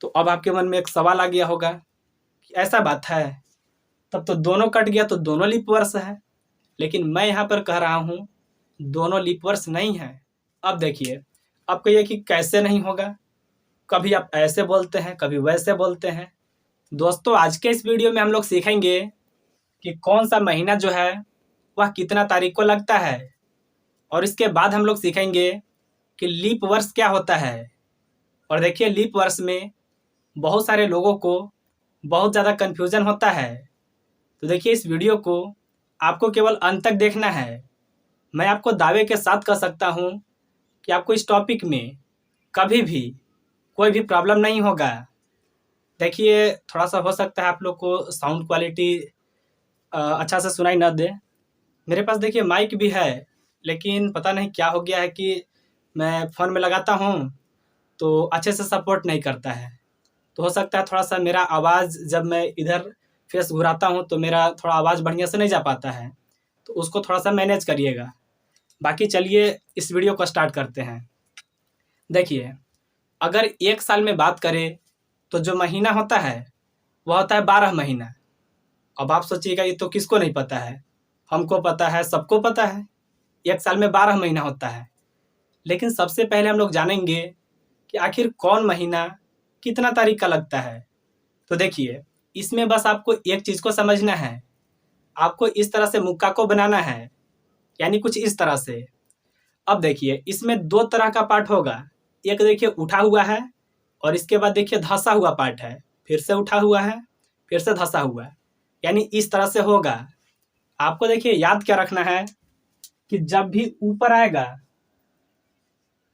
तो अब आपके मन में एक सवाल आ गया होगा कि ऐसा बात है, तब तो दोनों कट गया तो दोनों लीप वर्ष है। लेकिन मैं यहाँ पर कह रहा हूँ दोनों लीप वर्ष नहीं है। अब देखिए, अब कहिए कि कैसे नहीं होगा, कभी आप ऐसे बोलते हैं कभी वैसे बोलते हैं। दोस्तों, आज के इस वीडियो में हम लोग सीखेंगे कि कौन सा महीना जो है वह कितना तारीख को लगता है, और इसके बाद हम लोग सीखेंगे कि लीप वर्ष क्या होता है। और देखिए, लीप वर्ष में बहुत सारे लोगों को बहुत ज़्यादा कन्फ्यूज़न होता है। तो देखिए, इस वीडियो को आपको केवल अंत तक देखना है। मैं आपको दावे के साथ कह सकता हूँ कि आपको इस टॉपिक में कभी भी कोई भी प्रॉब्लम नहीं होगा। देखिए, थोड़ा सा हो सकता है आप लोग को साउंड क्वालिटी अच्छा से सुनाई न दे। मेरे पास देखिए माइक भी है, लेकिन पता नहीं क्या हो गया है कि मैं फ़ोन में लगाता हूँ तो अच्छे से सपोर्ट नहीं करता है। तो हो सकता है थोड़ा सा मेरा आवाज़, जब मैं इधर फेस घुराता हूँ तो मेरा थोड़ा आवाज़ बढ़िया से नहीं जा पाता है, तो उसको थोड़ा सा मैनेज करिएगा। बाकी चलिए इस वीडियो को स्टार्ट करते हैं। देखिए, अगर एक साल में बात करें तो जो महीना होता है वह होता है 12 महीना। अब आप सोचिएगा ये तो किसको नहीं पता है, हमको पता है, सबको पता है, एक साल में 12 महीना होता है। लेकिन सबसे पहले हम लोग जानेंगे कि आखिर कौन महीना कितना तारीख का लगता है। तो देखिए, इसमें बस आपको एक चीज़ को समझना है। आपको इस तरह से मुक्का को बनाना है, यानी कुछ इस तरह से। अब देखिए, इसमें दो तरह का पार्ट होगा। एक देखिए उठा हुआ है, और इसके बाद देखिए धंसा हुआ पार्ट है। फिर से उठा हुआ है, फिर से धंसा हुआ है, यानी इस तरह से होगा। आपको देखिए याद क्या रखना है कि जब भी ऊपर आएगा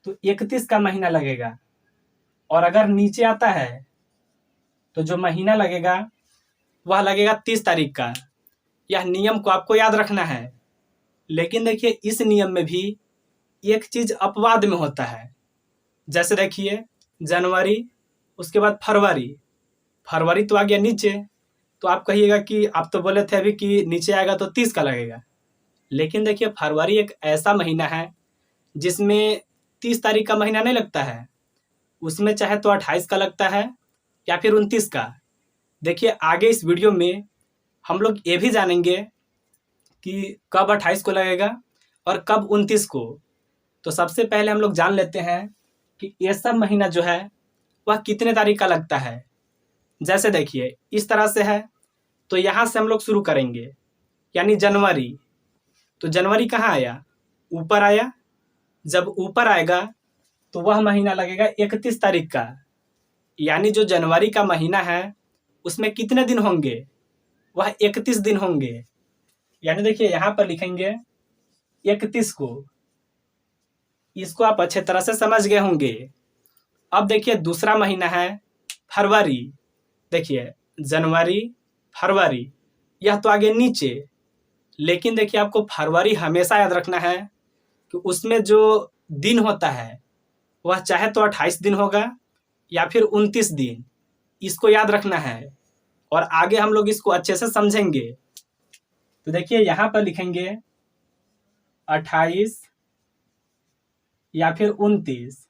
तो 31 का महीना लगेगा, और अगर नीचे आता है तो जो महीना लगेगा वह लगेगा 30 तारीख का। यह नियम को आपको याद रखना है। लेकिन देखिए, इस नियम में भी एक चीज़ अपवाद में होता है। जैसे देखिए, जनवरी, उसके बाद फरवरी। फरवरी तो आ गया नीचे, तो आप कहिएगा कि आप तो बोले थे अभी कि नीचे आएगा तो 30 का लगेगा। लेकिन देखिए, फरवरी एक ऐसा महीना है जिसमें 30 तारीख का महीना नहीं लगता है। उसमें चाहे तो 28 का लगता है या फिर 29 का। देखिए, आगे इस वीडियो में हम लोग ये भी जानेंगे कि कब 28 को लगेगा और कब 29 को। तो सबसे पहले हम लोग जान लेते हैं कि ये सब महीना जो है वह कितने तारीख का लगता है। जैसे देखिए, इस तरह से है, तो यहाँ से हम लोग शुरू करेंगे, यानी जनवरी। तो जनवरी कहाँ आया? ऊपर आया। जब ऊपर आएगा तो वह महीना लगेगा 31 तारीख का। यानी जो जनवरी का महीना है उसमें कितने दिन होंगे? वह 31 दिन होंगे। यानी देखिए, यहाँ पर लिखेंगे 31 को। इसको आप अच्छे तरह से समझ गए होंगे। अब देखिए, दूसरा महीना है फरवरी। देखिए, जनवरी, फरवरी, यह तो आगे नीचे। लेकिन देखिए, आपको फरवरी हमेशा याद रखना है कि उसमें जो दिन होता है वह चाहे तो 28 दिन होगा या फिर 29 दिन। इसको याद रखना है, और आगे हम लोग इसको अच्छे से समझेंगे। तो देखिए, यहाँ पर लिखेंगे 28 या फिर 29।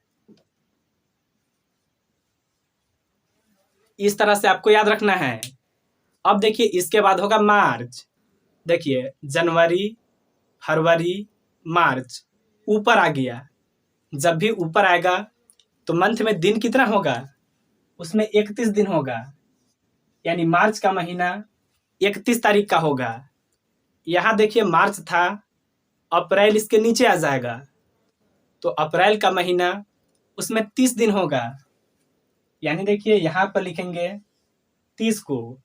इस तरह से आपको याद रखना है। अब देखिए, इसके बाद होगा मार्च। देखिए, जनवरी, फरवरी, मार्च, ऊपर आ गया। जब भी ऊपर आएगा तो मंथ में दिन कितना होगा? उसमें 31 दिन होगा। यानी मार्च का महीना 31 तारीख का होगा। यहाँ देखिए, मार्च था, अप्रैल इसके नीचे आ जाएगा, तो अप्रैल का महीना उसमें 30 दिन होगा। यानी देखिए, यहाँ पर लिखेंगे 30 को।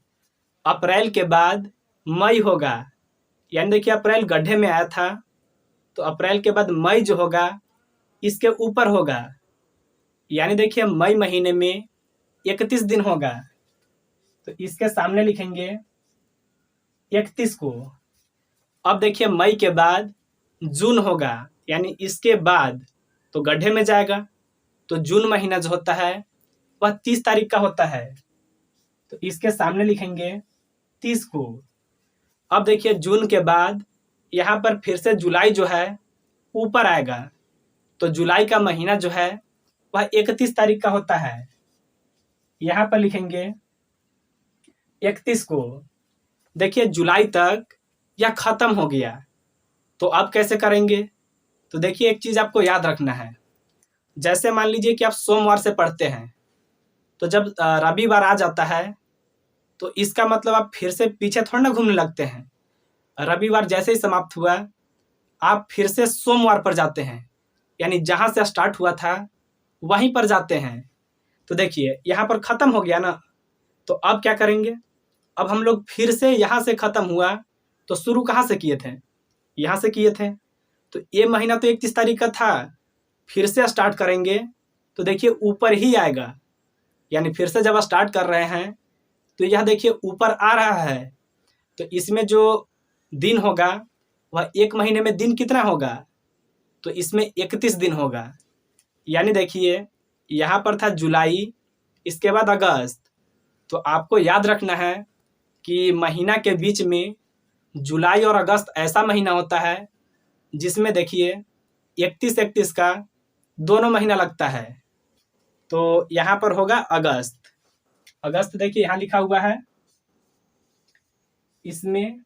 अप्रैल के बाद मई होगा। यानी देखिए, अप्रैल गड्ढे में आया था, तो अप्रैल के बाद मई जो होगा इसके ऊपर होगा। यानी देखिए, मई महीने में 31 दिन होगा, तो इसके सामने लिखेंगे 31 को। अब देखिए, मई के बाद जून होगा, यानी इसके बाद तो गड्ढे में जाएगा, तो जून महीना जो होता है वह 30 तारीख का होता है, तो इसके सामने लिखेंगे 30 को। अब देखिए, जून के बाद यहाँ पर फिर से जुलाई जो है ऊपर आएगा, तो जुलाई का महीना जो है वह 31 तारीख का होता है। यहाँ पर लिखेंगे 31 को। देखिए जुलाई तक यह खत्म हो गया, तो अब कैसे करेंगे? तो देखिए एक चीज आपको याद रखना है। जैसे मान लीजिए कि आप सोमवार से पढ़ते हैं, तो जब रविवार आ जाता है तो इसका मतलब आप फिर से पीछे थोड़ा ना घूमने लगते हैं। रविवार जैसे ही समाप्त हुआ, आप फिर से सोमवार पर जाते हैं, यानी जहां से स्टार्ट हुआ था वहीं पर जाते हैं। तो देखिए यहाँ पर खत्म हो गया ना, तो अब क्या करेंगे? अब हम लोग फिर से यहाँ से खत्म हुआ तो शुरू कहाँ से किए थे? यहाँ से किए थे। तो ये महीना तो 31 तारीख का था, फिर से स्टार्ट करेंगे तो देखिए ऊपर ही आएगा, यानी फिर से जब स्टार्ट कर रहे हैं तो यह देखिए ऊपर आ रहा है। तो इसमें जो दिन होगा वह एक महीने में दिन कितना होगा? तो इसमें 31 दिन होगा। यानी देखिए यहाँ पर था जुलाई, इसके बाद अगस्त। तो आपको याद रखना है कि महीना के बीच में जुलाई और अगस्त ऐसा महीना होता है जिसमें देखिए 31 का दोनों महीना लगता है। तो यहाँ पर होगा अगस्त। अगस्त देखिए यहाँ लिखा हुआ है, इसमें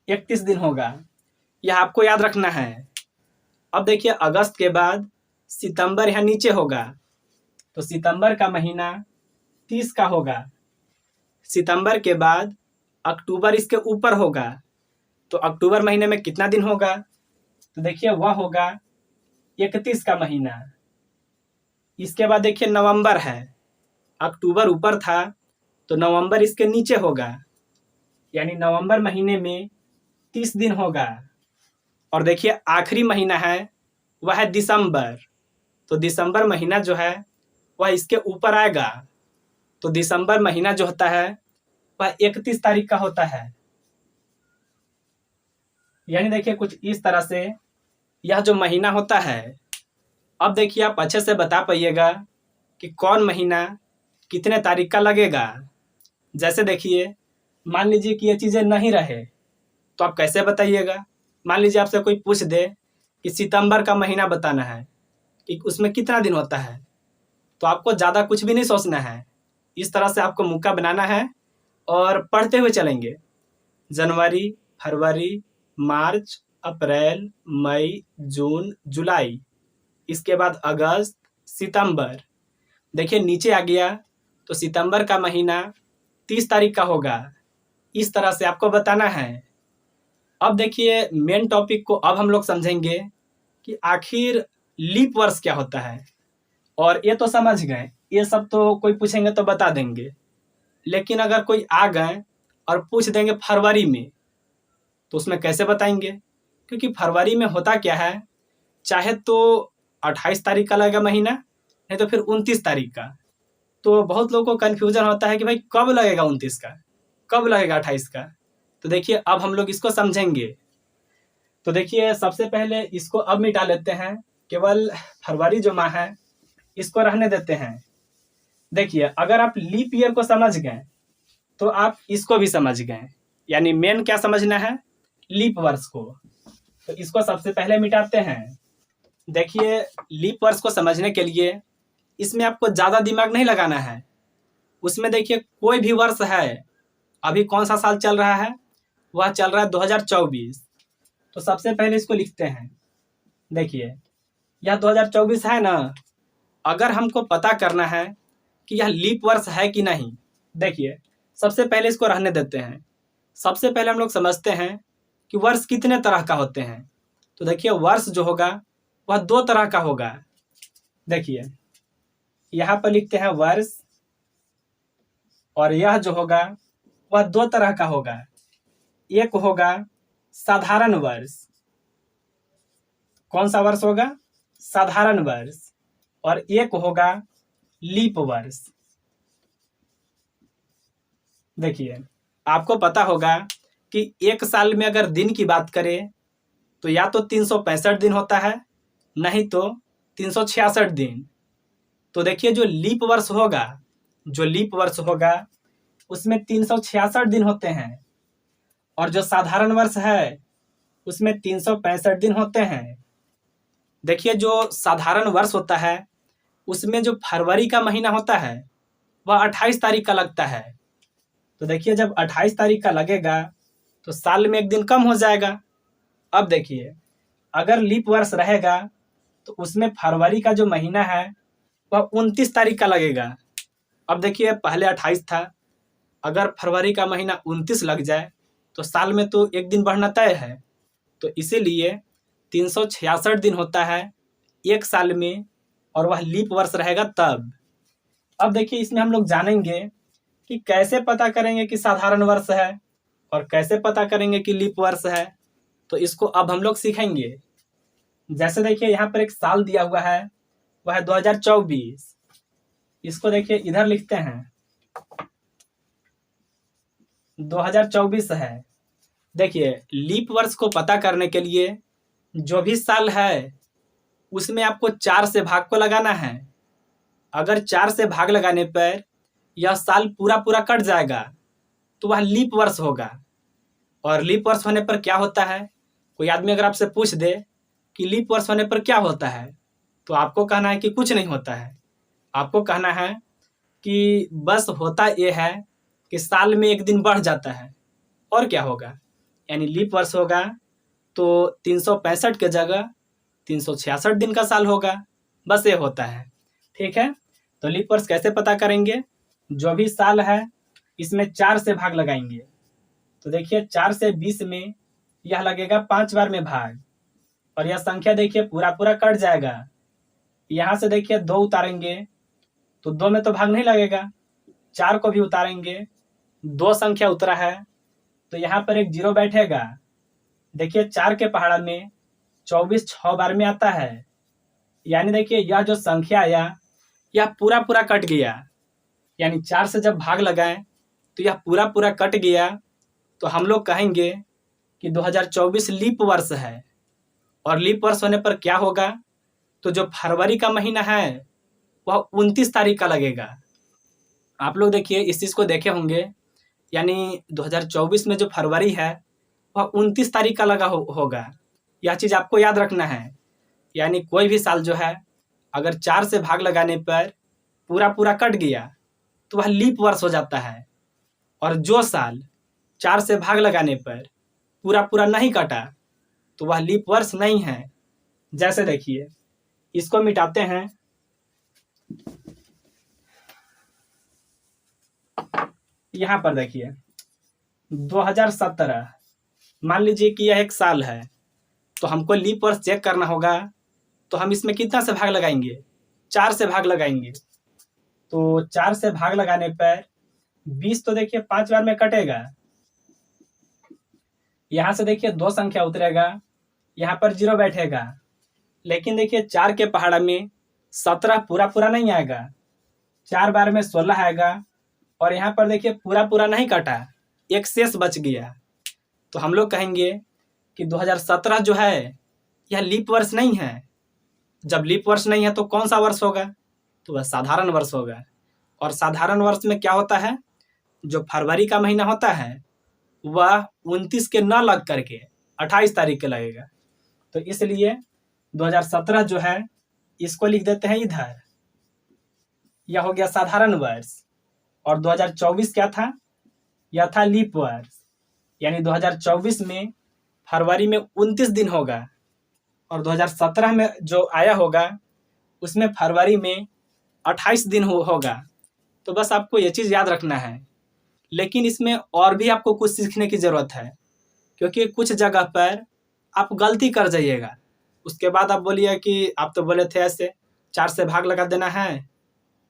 31 दिन होगा, यह आपको याद रखना है। अब देखिए अगस्त के बाद सितंबर यहाँ नीचे होगा, तो सितंबर का महीना 30 का होगा। सितंबर के बाद अक्टूबर इसके ऊपर होगा, तो अक्टूबर महीने में कितना दिन होगा? तो देखिए वह होगा 31 का महीना। इसके बाद देखिए नवंबर है, अक्टूबर ऊपर था तो नवंबर इसके नीचे होगा, यानी नवंबर महीने में 30 दिन होगा। और देखिए आखिरी महीना है वह है दिसंबर, तो दिसंबर महीना जो है वह इसके ऊपर आएगा। तो दिसंबर महीना जो होता है वह 31 तारीख का होता है। यानी देखिए कुछ इस तरह से यह जो महीना होता है। अब देखिए आप अच्छे से बता पाइएगा कि कौन महीना कितने तारीख का लगेगा। जैसे देखिए मान लीजिए कि ये चीज़ें नहीं रहे तो आप कैसे बताइएगा? मान लीजिए आपसे कोई पूछ दे कि सितंबर का महीना बताना है कि उसमें कितना दिन होता है, तो आपको ज़्यादा कुछ भी नहीं सोचना है, इस तरह से आपको मुक्का बनाना है और पढ़ते हुए चलेंगे। जनवरी, फरवरी, मार्च, अप्रैल, मई, जून, जुलाई, इसके बाद अगस्त, सितंबर। देखिए नीचे आ गया तो सितंबर का महीना 30 तारीख का होगा। इस तरह से आपको बताना है। अब देखिए मेन टॉपिक को अब हम लोग समझेंगे कि आखिर लीप वर्ष क्या होता है। और ये तो समझ गए, ये सब तो कोई पूछेंगे तो बता देंगे। लेकिन अगर कोई आ गए और पूछ देंगे फरवरी में, तो उसमें कैसे बताएंगे? क्योंकि फरवरी में होता क्या है, चाहे तो 28 तारीख का लगेगा महीना, नहीं तो फिर 29 तारीख का। तो बहुत लोगों को कन्फ्यूजन होता है कि भाई कब लगेगा 29 का, कब लगेगा 28 का। तो देखिए अब हम लोग इसको समझेंगे। तो देखिए सबसे पहले इसको अब मिटा लेते हैं, केवल फरवरी जो माह है इसको रहने देते हैं। देखिए अगर आप लीप ईयर को समझ गए तो आप इसको भी समझ गए, यानी मेन क्या समझना है? लीप वर्ष को। तो इसको सबसे पहले मिटाते हैं। देखिए लीप वर्ष को समझने के लिए इसमें आपको ज़्यादा दिमाग नहीं लगाना है। उसमें देखिए कोई भी वर्ष है, अभी कौन सा साल चल रहा है? वह चल रहा है 2024। तो सबसे पहले इसको लिखते हैं। देखिए यह 2024 है ना, अगर हमको पता करना है कि यह लीप वर्ष है कि नहीं, देखिए सबसे पहले इसको रहने देते हैं। सबसे पहले हम लोग समझते हैं कि वर्ष कितने तरह का होते हैं। तो देखिए वर्ष जो होगा वह 2 तरह का होगा। देखिए यहाँ पर लिखते हैं वर्ष, और यह जो होगा वह 2 तरह का होगा। एक होगा साधारण वर्ष। कौन सा वर्ष होगा? साधारण वर्ष। और एक होगा लीप वर्ष। देखिए आपको पता होगा कि एक साल में अगर दिन की बात करें तो या तो 365 दिन होता है, नहीं तो 366 दिन। तो देखिए जो लीप वर्ष होगा, उसमें 366 दिन होते हैं, और जो साधारण वर्ष है उसमें 365 दिन होते हैं। देखिए जो साधारण वर्ष होता है उसमें जो फरवरी का महीना होता है वह 28 तारीख का लगता है। तो देखिए जब 28 तारीख का लगेगा तो साल में एक दिन कम हो जाएगा। अब देखिए अगर लीप वर्ष रहेगा तो उसमें फरवरी का जो महीना है वह 29 तारीख का लगेगा। अब देखिए पहले 28 था, अगर फरवरी का महीना 29 लग जाए तो साल में तो एक दिन बढ़ना तय है। तो इसीलिए 366 दिन होता है एक साल में, और वह लीप वर्ष रहेगा तब। अब देखिए इसमें हम लोग जानेंगे कि कैसे पता करेंगे कि साधारण वर्ष है और कैसे पता करेंगे कि लीप वर्ष है। तो इसको अब हम लोग सीखेंगे। जैसे देखिए यहाँ पर एक साल दिया हुआ है, वह है 2024। इसको देखिए इधर लिखते हैं 2024 है। देखिए लीप वर्ष को पता करने के लिए जो भी साल है उसमें आपको 4 से भाग को लगाना है। अगर 4 से भाग लगाने पर यह साल पूरा पूरा कट जाएगा तो वह लीप वर्ष होगा। और लीप वर्ष होने पर क्या होता है, कोई आदमी अगर आपसे पूछ दे कि लीप वर्ष होने पर क्या होता है, तो आपको कहना है कि कुछ नहीं होता है। आपको कहना है कि बस होता ये है कि साल में एक दिन बढ़ जाता है, और क्या होगा। यानी लीप वर्ष होगा तो 365 के जगह 366 दिन का साल होगा, बस ये होता है। ठीक है, तो लीप वर्ष कैसे पता करेंगे, जो भी साल है इसमें 4 से भाग लगाएंगे। तो देखिए 4 से 20 में यह लगेगा 5 बार में भाग, और यह संख्या देखिए पूरा पूरा कट जाएगा। यहाँ से देखिए 2 उतारेंगे तो 2 में तो भाग नहीं लगेगा, 4 को भी उतारेंगे, 2 संख्या उतरा है तो यहाँ पर एक 0 बैठेगा। देखिए 4 के पहाड़ा में 24 6 बार में आता है, यानी देखिए यह जो संख्या आया यह पूरा पूरा कट गया। यानी 4 से जब भाग लगाएं तो यह पूरा पूरा कट गया, तो हम लोग कहेंगे कि 2024 लीप वर्ष है। और लीप वर्ष होने पर क्या होगा, तो जो फरवरी का महीना है वह 29 तारीख का लगेगा। आप लोग देखिए इस चीज़ को देखे होंगे, यानी 2024 में जो फरवरी है वह 29 तारीख का लगा होगा। यह चीज़ आपको याद रखना है। यानी कोई भी साल जो है अगर 4 से भाग लगाने पर पूरा पूरा कट गया तो वह लीप वर्ष हो जाता है, और जो साल 4 से भाग लगाने पर पूरा पूरा नहीं कटा तो वह लीप वर्ष नहीं है। जैसे देखिए इसको मिटाते हैं, यहाँ पर देखिए 2017 मान लीजिए कि यह एक साल है, तो हमको लीप वर्ष चेक करना होगा। तो हम इसमें कितना से भाग लगाएंगे, 4 से भाग लगाएंगे। तो 4 से भाग लगाने पर 20 तो देखिए 5 बार में कटेगा। यहाँ से देखिए 2 संख्या उतरेगा, यहाँ पर 0 बैठेगा। लेकिन देखिए 4 के पहाड़ा में 17 पूरा पूरा नहीं आएगा, 4 बार में 16 आएगा, और यहाँ पर देखिए पूरा पूरा नहीं कटा, एक शेष बच गया। तो हम लोग कहेंगे कि 2017 जो है यह लीप वर्ष नहीं है। जब लीप वर्ष नहीं है तो कौन सा वर्ष होगा, तो वह साधारण वर्ष होगा। और साधारण वर्ष में क्या होता है, जो फरवरी का महीना होता है वह 29 के न लग करके 28 तारीख के लगेगा। तो इसलिए 2017 जो है इसको लिख देते हैं इधर, यह हो गया साधारण वर्ष। और 2024 क्या था, यह था लीप वर्ष। यानी 2024 में फरवरी में 29 दिन होगा, और 2017 में जो आया होगा उसमें फरवरी में 28 दिन होगा। तो बस आपको ये चीज़ याद रखना है। लेकिन इसमें और भी आपको कुछ सीखने की ज़रूरत है, क्योंकि कुछ जगह पर आप गलती कर जाइएगा। उसके बाद आप बोलिए कि आप तो बोले थे ऐसे 4 से भाग लगा देना है,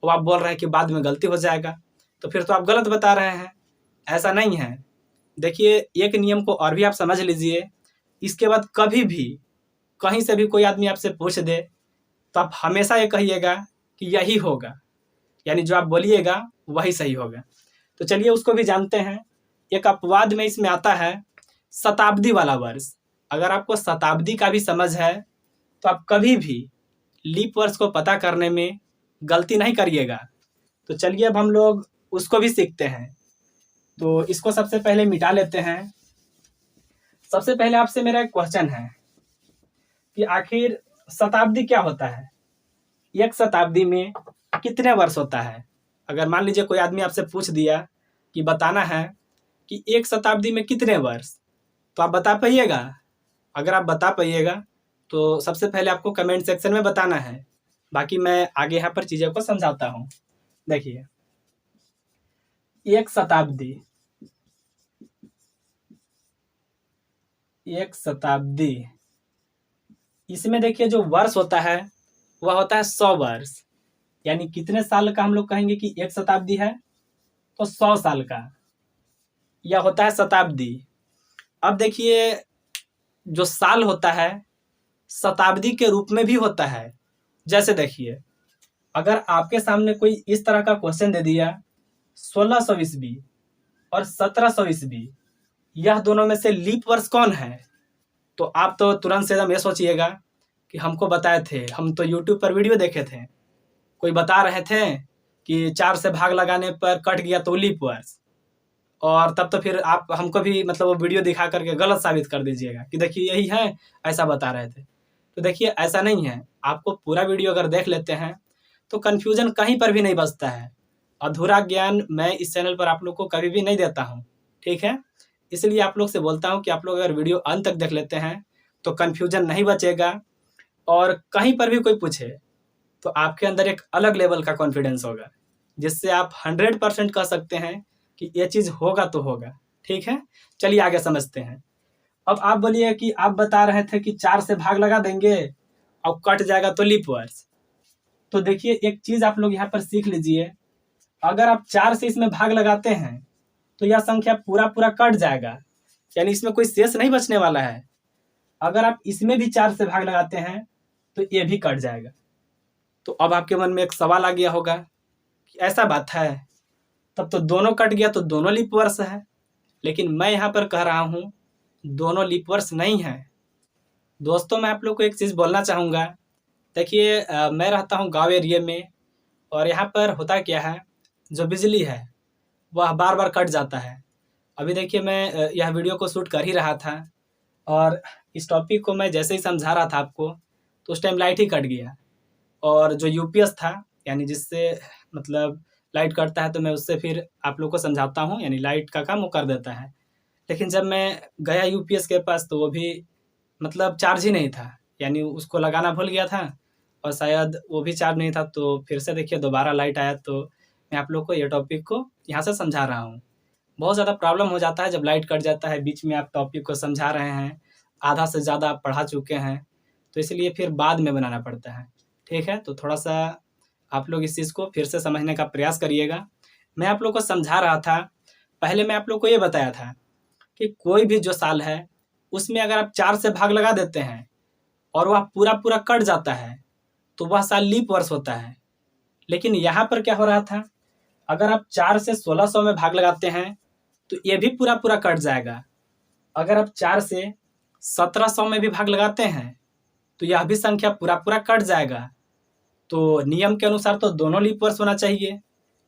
वो आप बोल रहे हैं कि बाद में गलती हो जाएगा, तो फिर तो आप गलत बता रहे हैं। ऐसा नहीं है। देखिए एक नियम को और भी आप समझ लीजिए, इसके बाद कभी भी कहीं से भी कोई आदमी आपसे पूछ दे तो आप हमेशा ये कहिएगा कि यही होगा, यानी जो आप बोलिएगा वही सही होगा। तो चलिए उसको भी जानते हैं। एक अपवाद में इसमें आता है शताब्दी वाला वर्ष। अगर आपको शताब्दी का भी समझ है तो आप कभी भी लीप वर्ष को पता करने में गलती नहीं करिएगा। तो चलिए अब हम लोग उसको भी सीखते हैं। तो इसको सबसे पहले मिटा लेते हैं। सबसे पहले आपसे मेरा एक क्वेश्चन है कि आखिर शताब्दी क्या होता है, एक शताब्दी में कितने वर्ष होता है। अगर मान लीजिए कोई आदमी आपसे पूछ दिया कि बताना है कि एक शताब्दी में कितने वर्ष, तो आप बता पाइएगा? अगर आप बता पाइएगा तो सबसे पहले आपको कमेंट सेक्शन में बताना है। बाकी मैं आगे यहाँ पर चीज़ों को समझाता हूँ। देखिए, एक शताब्दी, एक शताब्दी, इसमें देखिए जो वर्ष होता है वह होता है 100 वर्ष। यानी कितने साल का हम लोग कहेंगे कि एक शताब्दी है, तो 100 साल का यह होता है शताब्दी। अब देखिए, जो साल होता है शताब्दी के रूप में भी होता है। जैसे देखिए, अगर आपके सामने कोई इस तरह का क्वेश्चन दे दिया 1600 ईस्वी और 1700 ईस्वी, यह दोनों में से लीप वर्ष कौन है, तो आप तो तुरंत से एकदम ये सोचिएगा कि हमको बताए थे, हम तो यूट्यूब पर वीडियो देखे थे, कोई बता रहे थे कि 4 से भाग लगाने पर कट गया तो लीप वर्ष। और तब तो फिर आप हमको भी मतलब वो वीडियो दिखा करके गलत साबित कर दीजिएगा कि देखिए यही है, ऐसा बता रहे थे। तो देखिए ऐसा नहीं है, आपको पूरा वीडियो अगर देख लेते हैं तो कन्फ्यूजन कहीं पर भी नहीं बचता है। अधूरा ज्ञान मैं इस चैनल पर आप लोग को कभी भी नहीं देता हूँ, ठीक है? इसलिए आप लोग से बोलता हूँ कि आप लोग अगर वीडियो अंत तक देख लेते हैं तो कन्फ्यूजन नहीं बचेगा, और कहीं पर भी कोई पूछे तो आपके अंदर एक अलग लेवल का कॉन्फिडेंस होगा, जिससे आप 100% कह सकते हैं कि ये चीज़ होगा तो होगा। ठीक है, चलिए आगे समझते हैं। अब आप बोलिए कि आप बता रहे थे कि 4 से भाग लगा देंगे और कट जाएगा तो लीप वर्ष। तो देखिए एक चीज़ आप लोग यहाँ पर सीख लीजिए, अगर आप 4 से इसमें भाग लगाते हैं तो यह संख्या पूरा पूरा कट जाएगा, यानी इसमें कोई शेष नहीं बचने वाला है। अगर आप इसमें भी 4 से भाग लगाते हैं तो ये भी कट जाएगा। तो अब आपके मन में एक सवाल आ गया होगा कि ऐसा बात है, तब तो दोनों कट गया तो दोनों लीप वर्ष है। लेकिन मैं यहाँ पर कह रहा हूँ दोनों लीप वर्ष नहीं है। दोस्तों, मैं आप लोग को एक चीज़ बोलना चाहूँगा। देखिए मैं रहता हूँ गांव एरिया में, और यहाँ पर होता क्या है, जो बिजली है वह बार बार कट जाता है। अभी देखिए मैं यह वीडियो को शूट कर ही रहा था, और इस टॉपिक को मैं जैसे ही समझा रहा था आपको तो उस टाइम लाइट ही कट गया। और जो यूपीएस था, यानी जिससे मतलब लाइट कटता है, तो मैं उससे फिर आप लोग को समझाता हूँ, यानी लाइट का काम वो कर देता है। लेकिन जब मैं गया यूपीएस के पास तो वो भी मतलब चार्ज ही नहीं था, यानी उसको लगाना भूल गया था और शायद वो भी चार्ज नहीं था। तो फिर से देखिए दोबारा लाइट आया, तो मैं आप लोग को ये टॉपिक को यहाँ से समझा रहा हूँ। बहुत ज़्यादा प्रॉब्लम हो जाता है जब लाइट कट जाता है, बीच में आप टॉपिक को समझा रहे हैं, आधा से ज़्यादा आप पढ़ा चुके हैं, तो इसलिए फिर बाद में बनाना पड़ता है। ठीक है, तो थोड़ा सा आप लोग इस चीज़ को फिर से समझने का प्रयास करिएगा। मैं आप लोग को समझा रहा था, पहले मैं आप लोग को ये बताया था कि कोई भी जो साल है उसमें अगर आप 4 से भाग लगा देते हैं और वह पूरा पूरा कट जाता है तो वह साल लीप वर्ष होता है। लेकिन यहाँ पर क्या हो रहा था, अगर आप 4 से 1600 में भाग लगाते हैं तो ये भी पूरा पूरा कट जाएगा। अगर आप 4 से 1700 में भी भाग लगाते हैं तो यह भी संख्या पूरा पूरा कट जाएगा। तो नियम के अनुसार तो दोनों लीप वर्ष होना चाहिए,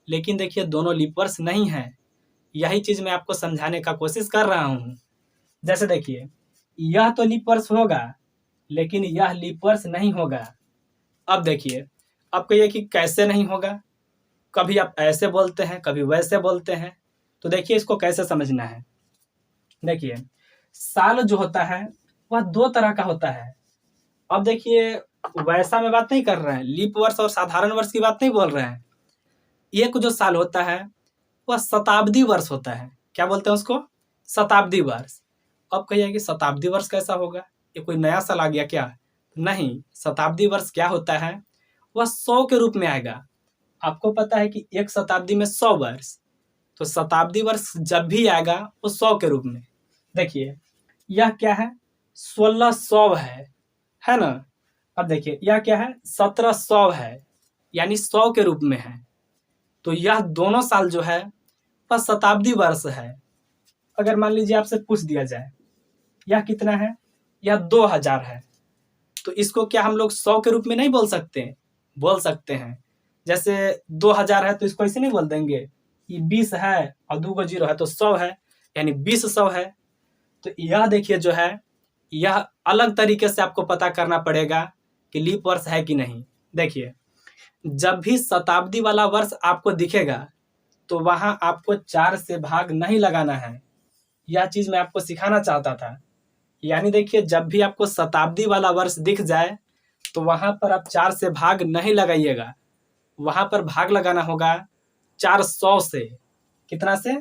लेकिन देखिए दोनों लीप वर्ष नहीं है। यही चीज़ मैं आपको समझाने का कोशिश कर रहा हूँ। जैसे देखिए, यह तो लीप वर्ष होगा लेकिन यह लीप वर्ष नहीं होगा। अब देखिए, अब कहिए कि कैसे नहीं होगा, कभी आप ऐसे बोलते हैं कभी वैसे बोलते हैं। तो देखिए इसको कैसे समझना है। देखिए, साल जो होता है वह 2 तरह का होता है। अब देखिए, वैसा में बात नहीं कर रहे हैं, लीप वर्ष और साधारण वर्ष की बात नहीं बोल रहे हैं। एक जो साल होता है वह शताब्दी वर्ष होता है। क्या बोलते हैं उसको? शताब्दी वर्ष। अब कहिए कि शताब्दी वर्ष कैसा होगा, ये कोई नया साल आ गया क्या? नहीं, शताब्दी वर्ष क्या होता है, वह 100 के रूप में आएगा। आपको पता है कि एक शताब्दी में 100 वर्ष, तो शताब्दी वर्ष जब भी आएगा वो 100 के रूप में। देखिए यह क्या है, 1600 है ना। अब देखिए यह क्या है, 1700 है, यानी 100 के रूप में है। तो यह दोनों साल जो है वह शताब्दी वर्ष है। अगर मान लीजिए आपसे पूछ दिया जाए यह कितना है, यह 2000 है, तो इसको क्या हम लोग 100 के रूप में नहीं बोल सकते? बोल सकते हैं। जैसे 2000 है तो इसको ऐसे नहीं बोल देंगे, ये 20 है और 2 को 0 है तो 100 है, यानी 2000 है। तो यह देखिए जो है, यह अलग तरीके से आपको पता करना पड़ेगा कि लीप वर्ष है कि नहीं। देखिए जब भी शताब्दी वाला वर्ष आपको दिखेगा तो वहां आपको 4 से भाग नहीं लगाना है। यह चीज मैं आपको सिखाना चाहता था। यानी देखिए, जब भी आपको शताब्दी वाला वर्ष दिख जाए तो वहां पर आप 4 से भाग नहीं लगाइएगा, वहां पर भाग लगाना होगा 400 से। कितना से?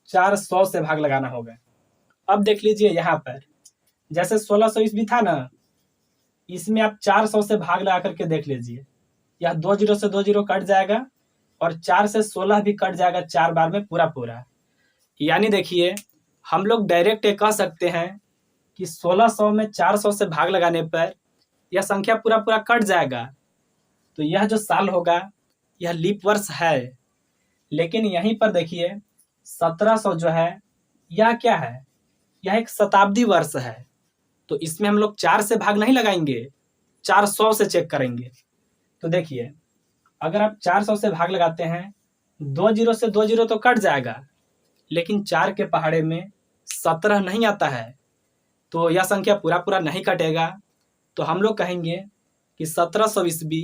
400 से भाग लगाना होगा। अब देख लीजिए यहाँ पर, जैसे 1600 ईस्वी था ना, इसमें आप 400 से भाग लगा करके देख लीजिए। यह 2 जीरो से 2 जीरो कट जाएगा और 4 से 16 भी कट जाएगा 4 बार में पूरा पूरा। यानी देखिए, हम लोग डायरेक्ट ये कह सकते हैं कि 1600 में 400 से भाग लगाने पर यह संख्या पूरा पूरा कट जाएगा। तो यह जो साल होगा यह लीप वर्ष है। लेकिन यहीं पर देखिए 1700 जो है यह क्या है? यह एक शताब्दी वर्ष है। तो इसमें हम लोग 4 से भाग नहीं लगाएंगे, 400 से चेक करेंगे। तो देखिए, अगर आप 400 से भाग लगाते हैं, 2 जीरो से 2 जीरो तो कट जाएगा, लेकिन 4 के पहाड़े में 17 नहीं आता है, तो यह संख्या पूरा पूरा नहीं कटेगा। तो हम लोग कहेंगे कि 1700 ईस्वी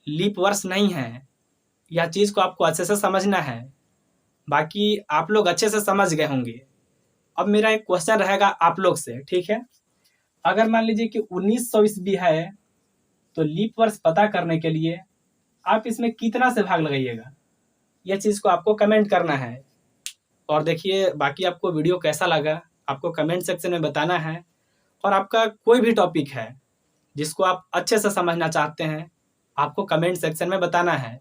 लीप वर्ष नहीं है। यह चीज़ को आपको अच्छे से समझना है। बाकी आप लोग अच्छे से समझ गए होंगे। अब मेरा एक क्वेश्चन रहेगा आप लोग से, ठीक है? अगर मान लीजिए कि 1900 ईस्वी है तो लीप वर्ष पता करने के लिए आप इसमें कितना से भाग लगाइएगा, यह चीज़ को आपको कमेंट करना है। और देखिए, बाकी आपको वीडियो कैसा लगा आपको कमेंट सेक्शन में बताना है। और आपका कोई भी टॉपिक है जिसको आप अच्छे से समझना चाहते हैं, आपको कमेंट सेक्शन में बताना है।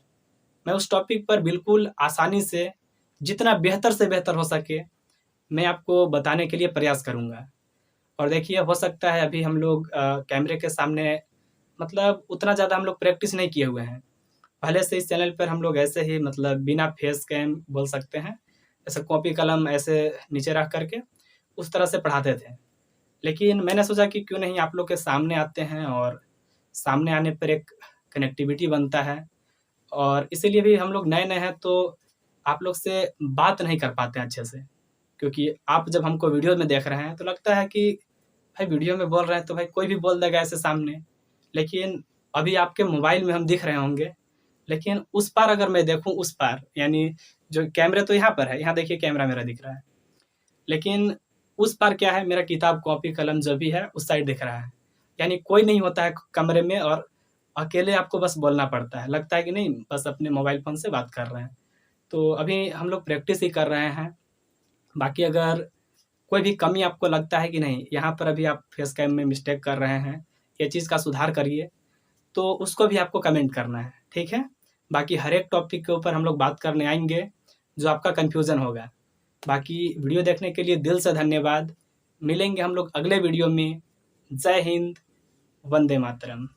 मैं उस टॉपिक पर बिल्कुल आसानी से, जितना बेहतर से बेहतर हो सके, मैं आपको बताने के लिए प्रयास करूँगा। और देखिए, हो सकता है अभी हम लोग कैमरे के सामने मतलब उतना ज़्यादा हम लोग प्रैक्टिस नहीं किए हुए हैं। पहले से इस चैनल पर हम लोग ऐसे ही मतलब बिना फेस कैम बोल सकते हैं, ऐसे कॉपी कलम ऐसे नीचे रख करके उस तरह से पढ़ाते थे। लेकिन मैंने सोचा कि क्यों नहीं आप लोग के सामने आते हैं, और सामने आने पर एक कनेक्टिविटी बनता है। और इसीलिए भी हम लोग नए नए हैं तो आप लोग से बात नहीं कर पाते हैं अच्छे से, क्योंकि आप जब हमको वीडियो में देख रहे हैं तो लगता है कि भाई वीडियो में बोल रहे हैं तो भाई कोई भी बोल देगा ऐसे सामने। लेकिन अभी आपके मोबाइल में हम दिख रहे होंगे, लेकिन उस पार अगर मैं देखूं, उस पार यानी जो कैमरे तो यहाँ पर है, यहाँ देखिए कैमरा मेरा दिख रहा है, लेकिन उस पार क्या है? मेरा किताब कॉपी कलम जो भी है उस साइड दिख रहा है। यानी कोई नहीं होता है कमरे में, और अकेले आपको बस बोलना पड़ता है। लगता है कि नहीं बस अपने मोबाइल फ़ोन से बात कर रहे हैं। तो अभी हम लोग प्रैक्टिस ही कर रहे हैं। बाकी अगर कोई भी कमी आपको लगता है कि नहीं यहाँ पर अभी आप फेस कैम में मिस्टेक कर रहे हैं, ये चीज़ का सुधार करिए, तो उसको भी आपको कमेंट करना है, ठीक है? बाकी हर एक टॉपिक के ऊपर हम लोग बात करने आएंगे जो आपका कन्फ्यूज़न होगा। बाकी वीडियो देखने के लिए दिल से धन्यवाद। मिलेंगे हम लोग अगले वीडियो में। जय हिंद, वंदे मातरम।